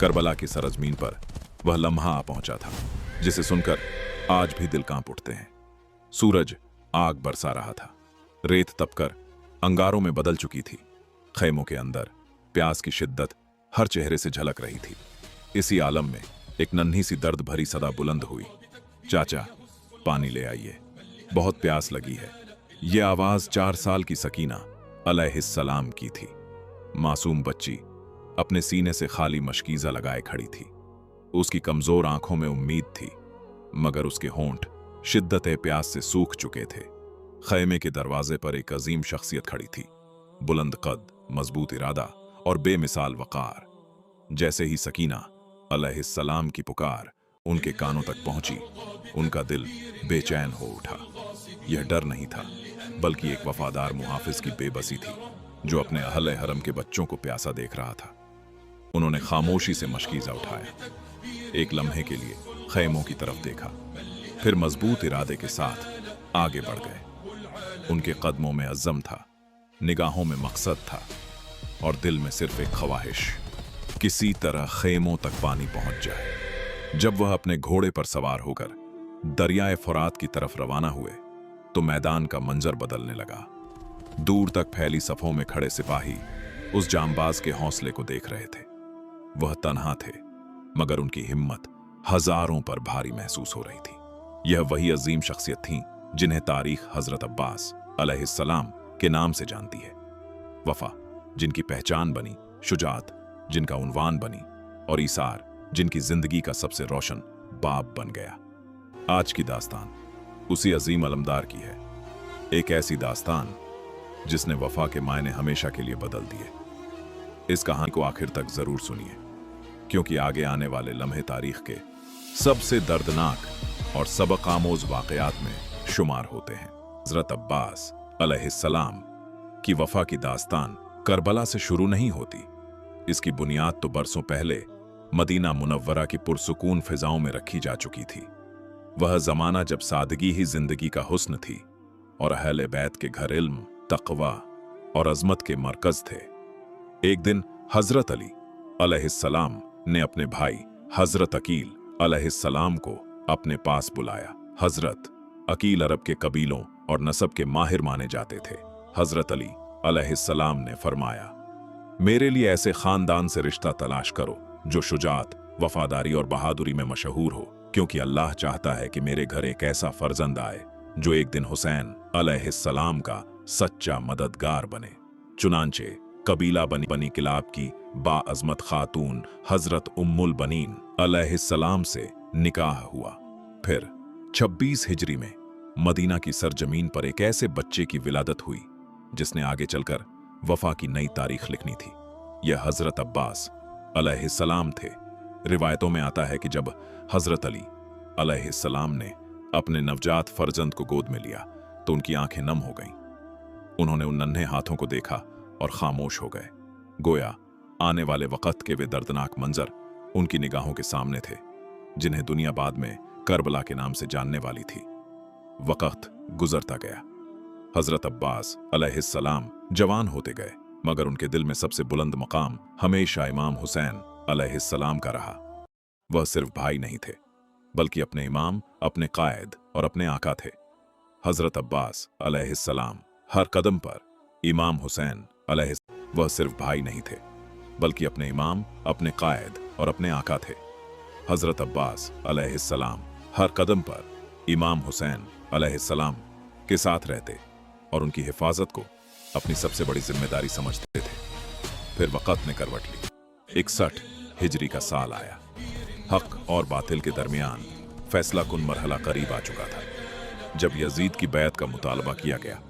Karbala की सरजमीन पर वह लम्हा आ पहुंचा था जिसे सुनकर आज भी दिल कांप उठते हैं। सूरज आग बरसा रहा था, रेत तपकर अंगारों में बदल चुकी थी। खैमों के अंदर प्यास की शिद्दत हर चेहरे से झलक रही थी। इसी आलम में एक नन्ही सी दर्द भरी सदा बुलंद हुई, चाचा पानी ले आइए, बहुत प्यास लगी है। यह आवाज 4 साल की सकीना अलैहिस्सलाम की थी। मासूम बच्ची अपने सीने से खाली मशकीज़ा लगाए खड़ी थी। उसकी कमजोर आंखों में उम्मीद थी, मगर उसके होंठ शिद्दत प्यास से सूख चुके थे। खैमे के दरवाजे पर एक अजीम शख्सियत खड़ी थी, बुलंद कद, मजबूत इरादा और बेमिसाल वकार। जैसे ही सकीना अलैहिस्सलाम की पुकार उनके कानों तक पहुंची, उनका दिल बेचैन हो उठा। यह डर नहीं था, बल्कि एक वफादार मुहाफिज की बेबसी थी जो अपने अहले हरम के बच्चों को प्यासा देख रहा था। उन्होंने खामोशी से मशकीज़ा उठाया, एक लम्हे के लिए खैमों की तरफ देखा, फिर मजबूत इरादे के साथ आगे बढ़ गए। उनके कदमों में अज़्ज़म था, निगाहों में मकसद था और दिल में सिर्फ एक ख्वाहिश, किसी तरह खैमों तक पानी पहुंच जाए। जब वह अपने घोड़े पर सवार होकर दरियाए फुरात की तरफ रवाना हुए तो मैदान का मंजर बदलने लगा। दूर तक फैली सफों में खड़े सिपाही उस जांबाज के हौसले को देख रहे थे। वह तन्हा थे, मगर उनकी हिम्मत हजारों पर भारी महसूस हो रही थी। यह वही अजीम शख्सियत थीं जिन्हें तारीख हजरत अब्बास अलैहिस्सलाम के नाम से जानती है। वफा जिनकी पहचान बनी, शुजात जिनका उन्वान बनी और ईसार जिनकी जिंदगी का सबसे रोशन बाब बन गया। आज की दास्तान उसी अजीम अलमदार की है, एक ऐसी दास्तान जिसने वफा के मायने हमेशा के लिए बदल दिए। इस कहानी को आखिर तक जरूर सुनिए, क्योंकि आगे आने वाले लम्हे तारीख के सबसे दर्दनाक और सबक आमोज वाकयात में शुमार होते हैं। हजरत अब्बास अलैहिस्सलाम की वफा की दास्तान करबला से शुरू नहीं होती। इसकी बुनियाद तो बरसों पहले मदीना मुनव्वरा की पुरसुकून फिजाओं में रखी जा चुकी थी। वह जमाना जब सादगी ही जिंदगी का हुस्न थी और अहले बैत के घर इल्म, तक़वा और अजमत के मरकज थे। एक दिन हजरत अली अलैहिस्सलाम ने अपने भाई हजरत अकील अलैहिस्सलाम को अपने पास बुलाया। हजरत अकील अरब के कबीलों और नसब के माहिर माने जाते थे। हजरत अली अलैहिस्सलाम ने फरमाया, मेरे लिए ऐसे खानदान से रिश्ता तलाश करो जो शुजात, वफादारी और बहादुरी में मशहूर हो, क्योंकि अल्लाह चाहता है कि मेरे घर एक ऐसा फर्जंद आए जो एक दिन हुसैन अलैहिस्सलाम का सच्चा मददगार बने। चुनांचे कबीला बनी किलाब की बाअज़मत खातून हजरत उम्मुल बनीन अलैहिस्सलाम से निकाह हुआ। फिर 26 हिजरी में मदीना की सरजमीन पर एक ऐसे बच्चे की विलादत हुई जिसने आगे चलकर वफा की नई तारीख लिखनी थी। यह हजरत अब्बास अलैहिस्सलाम थे। रिवायतों में आता है कि जब हजरत अली अलैहिस्सलाम ने अपने नवजात फर्जंद को गोद में लिया तो उनकी आंखें नम हो गईं। उन्होंने उन नन्हे हाथों को देखा और खामोश हो गए, गोया आने वाले वक्त के वे दर्दनाक मंजर उनकी निगाहों के सामने थे जिन्हें दुनिया बाद में करबला के नाम से जानने वाली थी। वक्त गुजरता गया, हजरत अब्बास अलैहिस्सलाम जवान होते गए, मगर उनके दिल में सबसे बुलंद मकाम हमेशा इमाम हुसैन अलैहिस्सलाम का रहा। वह सिर्फ भाई नहीं थे, बल्कि अपने इमाम, अपने कायद और अपने आका थे। हजरत अब्बास अलैहिस्सलाम हर कदम पर इमाम हुसैन वह सिर्फ भाई नहीं थे, बल्कि अपने इमाम, अपने कायद और अपने आका थे। हजरत अब्बास अलैहिस्सलाम हर कदम पर इमाम हुसैन अलैहिस्सलाम के साथ रहते और उनकी हिफाजत को अपनी सबसे बड़ी जिम्मेदारी समझते थे। फिर वक़्त ने करवट ली। 61 हिजरी का साल आया। हक और बातिल के दरमियान फैसला कुन मरहला करीब आ चुका था। जब यजीद की बैत का मुतालबा किया गया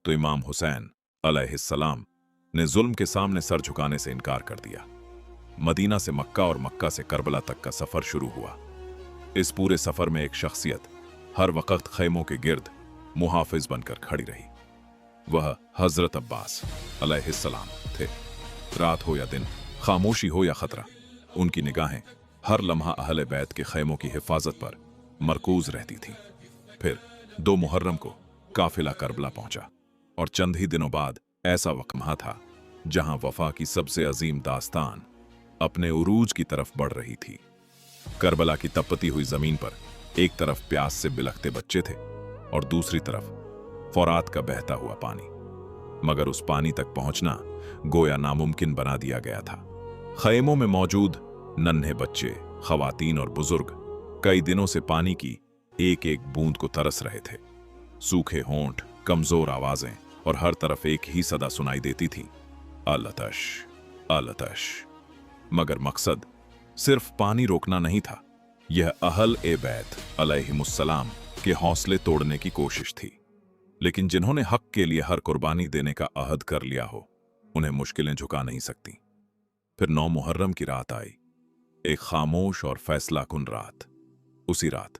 तो इमाम हुसैन अलैहिस्सलाम ने जुल्म के सामने सर झुकाने से इनकार कर दिया। मदीना से मक्का और मक्का से करबला तक का सफर शुरू हुआ। इस पूरे सफर में एक शख्सियत हर वक्त खैमों के गिर्द मुहाफिज बनकर खड़ी रही। वह हजरत अब्बास अलैहिस्सलाम थे। रात हो या दिन, खामोशी हो या खतरा, उनकी निगाहें हर लम्हा अहले बैत के खैमों की हिफाजत पर मरकूज रहती थी। फिर 2 मुहर्रम को काफिला करबला पहुंचा और चंद ही दिनों बाद ऐसा वक़्त था जहां वफा की सबसे अजीम दास्तान अपने उरूज की तरफ बढ़ रही थी। करबला की तपती हुई जमीन पर एक तरफ प्यास से बिलखते बच्चे थे और दूसरी तरफ फौरात का बहता हुआ पानी, मगर उस पानी तक पहुंचना गोया नामुमकिन बना दिया गया था। खैमों में मौजूद नन्हे बच्चे, खवातीन और बुजुर्ग कई दिनों से पानी की एक एक बूंद को तरस रहे थे। सूखे होंठ, कमजोर आवाजें और हर तरफ एक ही सदा सुनाई देती थी, अलतश अलतश। मगर मकसद सिर्फ पानी रोकना नहीं था, यह अहल ए बैत अलैहिमुस्सलाम के हौसले तोड़ने की कोशिश थी। लेकिन जिन्होंने हक के लिए हर कुर्बानी देने का अहद कर लिया हो, उन्हें मुश्किलें झुका नहीं सकती। फिर 9 मुहर्रम की रात आई, एक खामोश और फैसला कुन रात। उसी रात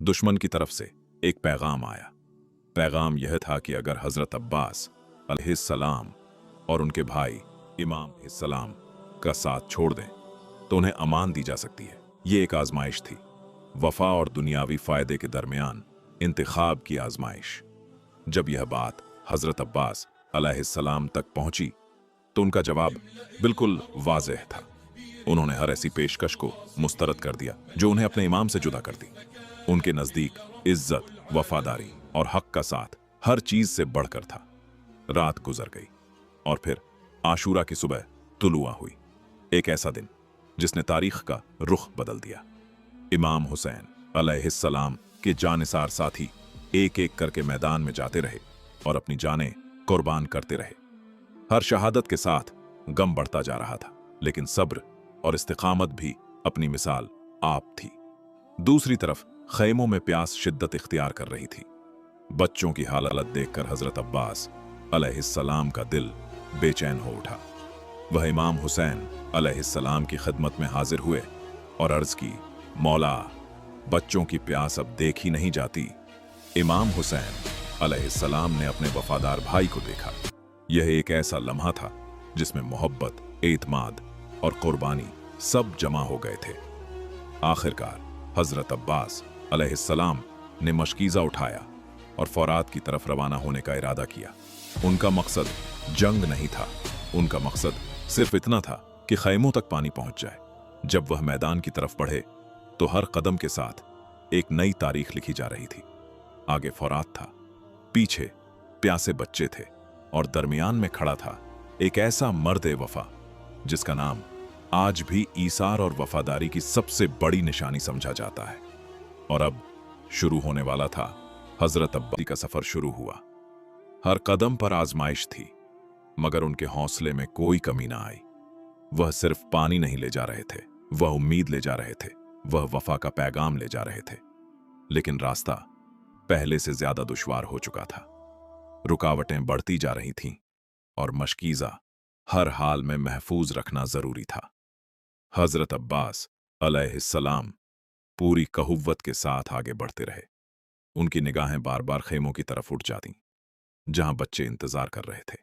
दुश्मन की तरफ से एक पैगाम आया। पैगाम यह था कि अगर हजरत अब्बास अलैहिस्सलाम और उनके भाई इमाम अलैहिस्सलाम का साथ छोड़ दें तो उन्हें अमान दी जा सकती है। ये एक आजमाइश थी, वफा और दुनियावी फायदे के दरमियान इंतखाब की आजमाइश। जब यह बात हजरत अब्बास अलैहिस्सलाम तक पहुंची तो उनका जवाब बिल्कुल वाज़ेह था। उन्होंने हर ऐसी पेशकश को मुस्तरद कर दिया जो उन्हें अपने इमाम से जुदा कर दी। उनके नजदीक इज्जत, वफादारी और हक का साथ हर चीज से बढ़कर था। रात गुजर गई और फिर आशूरा की सुबह तुलुआ हुई, एक ऐसा दिन जिसने तारीख का रुख बदल दिया। इमाम हुसैन अलैहिस्सलाम के जानिसार साथी एक एक करके मैदान में जाते रहे और अपनी जानें कुर्बान करते रहे। हर शहादत के साथ गम बढ़ता जा रहा था, लेकिन सब्र और इस्तिकामत भी अपनी मिसाल आप थी। दूसरी तरफ खैमों में प्यास शिद्दत इख्तियार कर रही थी। बच्चों की हालत देखकर हजरत अब्बास अलैहिस्सलाम का दिल बेचैन हो उठा। वह इमाम हुसैन अलैहिस्सलाम की खिदमत में हाजिर हुए और अर्ज की, मौला, बच्चों की प्यास अब देखी नहीं जाती। इमाम हुसैन अलैहिस्सलाम ने अपने वफादार भाई को देखा। यह एक ऐसा लम्हा था जिसमें मोहब्बत, एतमाद और कुर्बानी सब जमा हो गए थे। आखिरकार हजरत अब्बास अलैहिस्सलाम ने मशकीज़ा उठाया और फौरात की तरफ रवाना होने का इरादा किया। उनका मकसद जंग नहीं था, उनका मकसद सिर्फ इतना था कि खैमों तक पानी पहुंच जाए। जब वह मैदान की तरफ बढ़े तो हर कदम के साथ एक नई तारीख लिखी जा रही थी। आगे फौरात था, पीछे प्यासे बच्चे थे और दरमियान में खड़ा था एक ऐसा मर्द वफा जिसका नाम आज भी ईसार और वफादारी की सबसे बड़ी निशानी समझा जाता है। और अब शुरू होने वाला था हजरत अब्बास का सफर शुरू हुआ। हर कदम पर आजमाइश थी, मगर उनके हौसले में कोई कमी ना आई। वह सिर्फ पानी नहीं ले जा रहे थे, वह उम्मीद ले जा रहे थे, वह वफा का पैगाम ले जा रहे थे। लेकिन रास्ता पहले से ज्यादा दुश्वार हो चुका था। रुकावटें बढ़ती जा रही थीं और मशकीज़ा हर हाल में महफूज रखना जरूरी था। हजरत अब्बास अलैहिस्सलाम पूरी कहुव्वत के साथ आगे बढ़ते रहे। उनकी निगाहें बार बार खेमों की तरफ उठ जातीं, जहां बच्चे इंतजार कर रहे थे।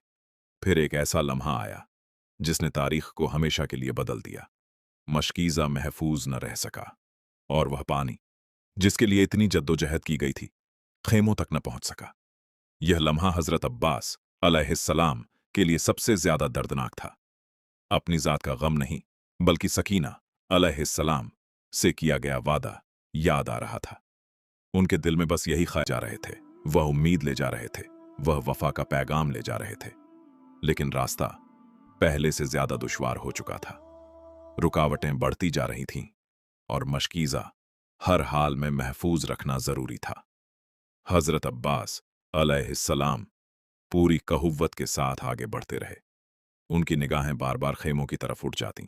फिर एक ऐसा लम्हा आया जिसने तारीख को हमेशा के लिए बदल दिया। मशकीज़ा महफूज न रह सका और वह पानी जिसके लिए इतनी जद्दोजहद की गई थी, खेमों तक न पहुंच सका। यह लम्हा हजरत अब्बास अलैहिस्सलाम के लिए सबसे ज्यादा दर्दनाक था। अपनी जात का गम नहीं, बल्कि सकीना अलैहिस्सलाम से किया गया वादा याद आ रहा था। उनके दिल में बस यही ख्याल जा रहे थे, वह उम्मीद ले जा रहे थे, वह वफा का पैगाम ले जा रहे थे। लेकिन रास्ता पहले से ज्यादा दुश्वार हो चुका था। रुकावटें बढ़ती जा रही थीं और मशकीज़ा हर हाल में महफूज रखना जरूरी था। हजरत अब्बास अलैहिस्सलाम पूरी कहुव्वत के साथ आगे बढ़ते रहे। उनकी निगाहें बार बार खेमों की तरफ उठ जातीं,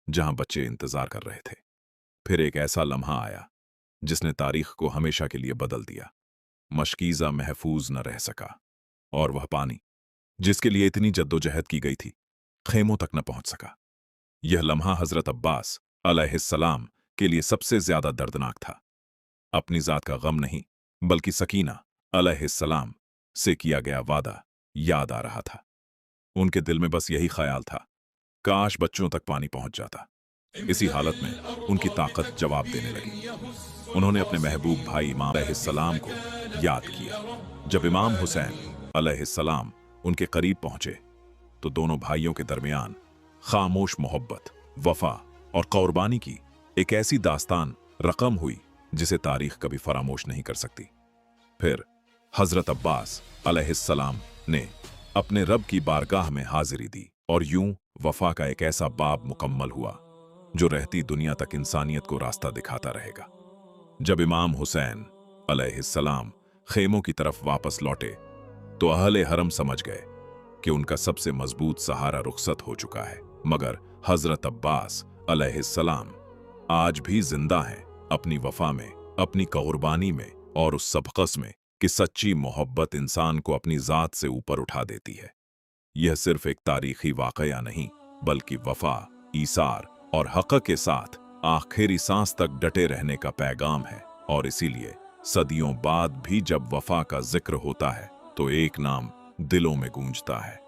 जहां बच्चे इंतजार कर रहे थे। फिर एक ऐसा लम्हा आया जिसने तारीख को हमेशा के लिए बदल दिया। मशकीज़ा महफूज न रह सका और वह पानी जिसके लिए इतनी जद्दोजहद की गई थी, खेमों तक न पहुंच सका। यह लम्हा हजरत अब्बास अलैहिस्सलाम के लिए सबसे ज्यादा दर्दनाक था। अपनी जात का गम नहीं, बल्कि सकीना अलैहिस्सलाम से किया गया वादा याद आ रहा था। उनके दिल में बस यही ख्याल था, काश बच्चों तक पानी पहुंच जाता। इसी हालत में उनकी ताकत जवाब देने लगी। उन्होंने अपने महबूब भाई इमाम अलैहिस्सलाम को याद किया। जब इमाम हुसैन अलैहिस्सलाम उनके करीब पहुंचे तो दोनों भाइयों के दरमियान खामोश मोहब्बत, वफा और कुर्बानी की एक ऐसी दास्तान रकम हुई जिसे तारीख कभी फरामोश नहीं कर सकती। फिर हजरत अब्बास अलैहिस्सलाम ने अपने रब की बारगाह में हाजिरी दी और यूं वफा का एक ऐसा बाब मुकम्मल हुआ जो रहती दुनिया तक इंसानियत को रास्ता दिखाता रहेगा। जब इमाम हुसैन अलैहिस्सलाम खेमों की तरफ वापस लौटे तो अहले हरम समझ गए कि उनका सबसे मजबूत सहारा रुखसत हो चुका है, मगर हजरत अब्बास अलैहिस्सलाम आज भी जिंदा हैं, अपनी वफा में, अपनी कुर्बानी में और उस सबकस में कि सच्ची मोहब्बत इंसान को अपनी जात से ऊपर उठा देती है। यह सिर्फ एक तारीखी वाकया नहीं, बल्कि वफा, ईसार और हक़ के साथ आखिरी सांस तक डटे रहने का पैगाम है। और इसीलिए सदियों बाद भी जब वफा का जिक्र होता है तो एक नाम दिलों में गूंजता है,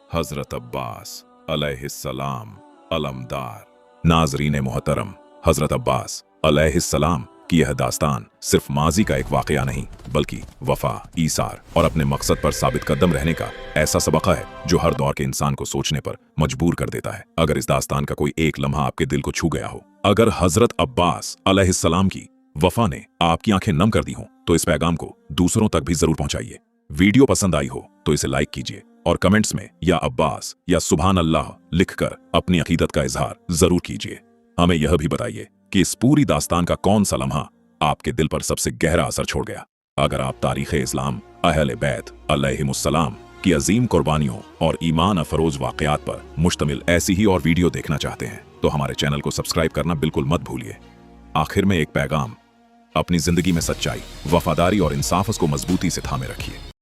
हजरत अब्बास अलैहिस्सलाम अलमदार। नाज़रीन मोहतरम, हजरत अब्बास अलैहिस्सलाम की यह दास्तान सिर्फ माजी का एक वाकया नहीं, बल्कि वफा, ईसार और अपने मकसद पर साबित कदम रहने का ऐसा सबका है जो हर दौर के इंसान को सोचने पर मजबूर कर देता है। अगर इस दास्तान का कोई एक लम्हा आपके दिल को छू गया हो, अगर हजरत अब्बास अलैहिस्सलाम की वफा ने आपकी आंखें नम कर दी हो, तो इस पैगाम को दूसरों तक भी जरूर पहुंचाइए। वीडियो पसंद आई हो तो इसे लाइक कीजिए और कमेंट्स में या अब्बास या सुभान अल्लाह लिखकर अपनी अकीदत का इजहार जरूर कीजिए। हमें यह भी बताइए कि इस पूरी दास्तान का कौन सा लम्हा आपके दिल पर सबसे गहरा असर छोड़ गया। अगर आप तारीख़ इस्लाम, अहले बैत अलैहिमुस्सलाम की अजीम कुर्बानियों और ईमान अफरोज वाक़यात पर मुश्तमिल ऐसी ही और वीडियो देखना चाहते हैं तो हमारे चैनल को सब्सक्राइब करना बिल्कुल मत भूलिए। आखिर में एक पैगाम, अपनी जिंदगी में सच्चाई, वफादारी और इंसाफ को मजबूती से थामे रखिए।